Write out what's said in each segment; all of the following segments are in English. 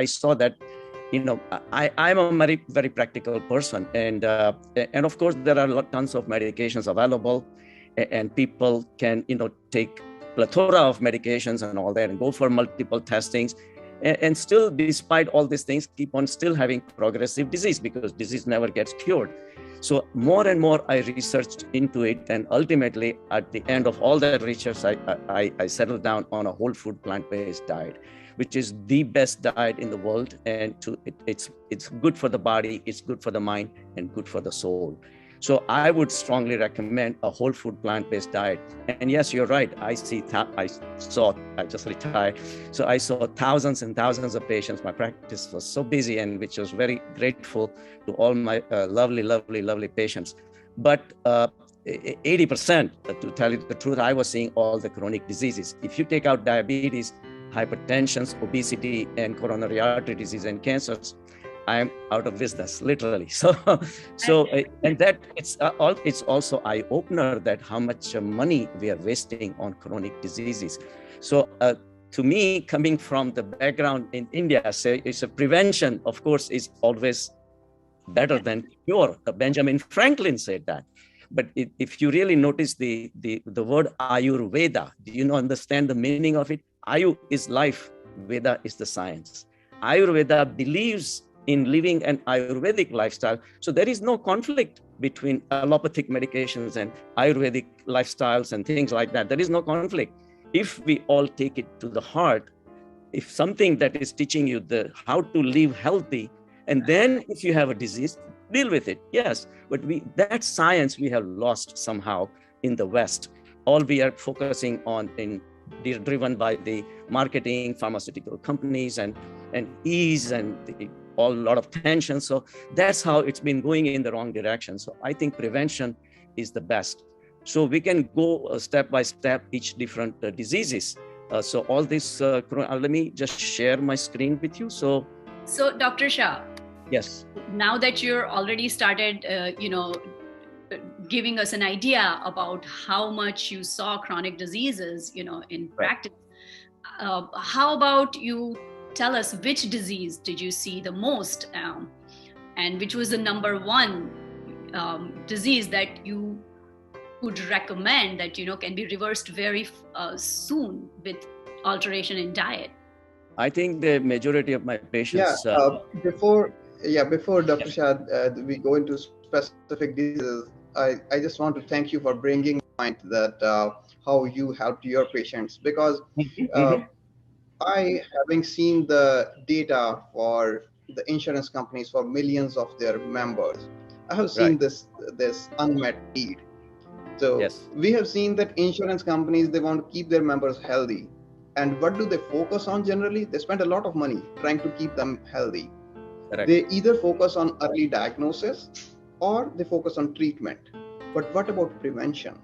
I saw that, I'm a very, very practical person. And of course, there are tons of medications available, and people can, take plethora of medications and all that and go for multiple testings. And still, despite all these things, keep on still having progressive disease, because disease never gets cured. So more and more I researched into it, and ultimately at the end of all that research, I settled down on a whole food plant-based diet, which is the best diet in the world. And it's good for the body, it's good for the mind, and good for the soul. So I would strongly recommend a whole food plant-based diet. And yes, you're right. I just retired. So I saw thousands and thousands of patients. My practice was so busy, and which was very grateful to all my lovely patients. But 80%, to tell you the truth, I was seeing all the chronic diseases. If you take out diabetes, hypertension, obesity, and coronary artery disease and cancers, I'm out of business, literally. So, and that it's also eye opener that how much money we are wasting on chronic diseases. So, to me, coming from the background in India, say it's a prevention, of course, is always better than cure. Benjamin Franklin said that. But if you really notice the word Ayurveda, do you understand the meaning of it? Ayu is life, Veda is the science. Ayurveda believes in living an Ayurvedic lifestyle. So there is no conflict between allopathic medications and Ayurvedic lifestyles and things like that. There is no conflict. If we all take it to the heart, if something that is teaching you how to live healthy, and then if you have a disease, deal with it. Yes, but that science we have lost somehow in the West. All we are focusing on driven by the marketing, pharmaceutical companies, and ease and a lot of tension. So that's how it's been going in the wrong direction. So I think prevention is the best. So we can go step by step, each different diseases. So all this, let me just share my screen with you. So Dr. Shah. Yes. Now that you're already started, giving us an idea about how much you saw chronic diseases, in practice, how about you tell us which disease did you see the most, and which was the number one disease that you would recommend that can be reversed very soon with alteration in diet? I think the majority of my patients. Before Dr. Shah, we go into specific diseases, I just want to thank you for bringing the point that how you helped your patients, because having seen the data for the insurance companies for millions of their members, I have seen this unmet need. So we have seen that insurance companies, they want to keep their members healthy. And what do they focus on generally? They spend a lot of money trying to keep them healthy. Correct. They either focus on early diagnosis or they focus on treatment. But what about prevention?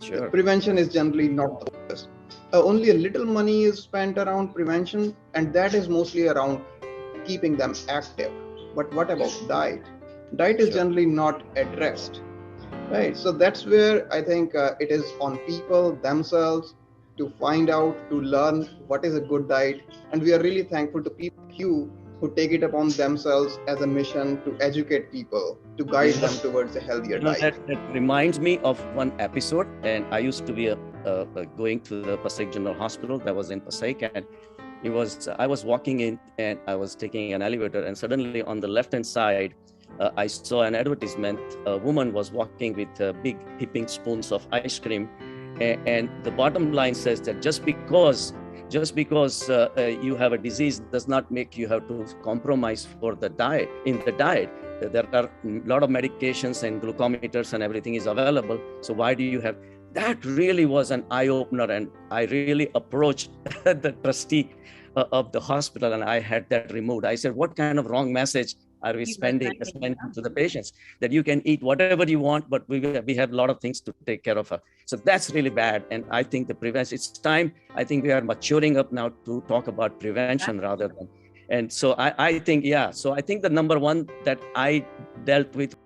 Sure. Prevention is generally not the focus. Only a little money is spent around prevention, and that is mostly around keeping them active. But what about diet? Diet is generally not addressed, right? So that's where I think it is on people themselves to find out, to learn what is a good diet. And we are really thankful to people like you who take it upon themselves as a mission to educate people, to guide them towards a healthier diet. That reminds me of one episode, and I used to be going to the Passaic General Hospital that was in Passaic, and I was walking in and I was taking an elevator, and suddenly on the left-hand side, I saw an advertisement. A woman was walking with big heaping spoons of ice cream, and the bottom line says that just because you have a disease does not make you have to compromise for the diet. In the diet, there are a lot of medications and glucometers and everything is available. So why do you have? That really was an eye-opener, and I really approached the trustee of the hospital, and I had that removed. I said, what kind of wrong message are we spending to the patients, that you can eat whatever you want, but we have a lot of things to take care of. So that's really bad. And I think the prevention, it's time. I think we are maturing up now to talk about prevention rather than. And so I think the number one that I dealt with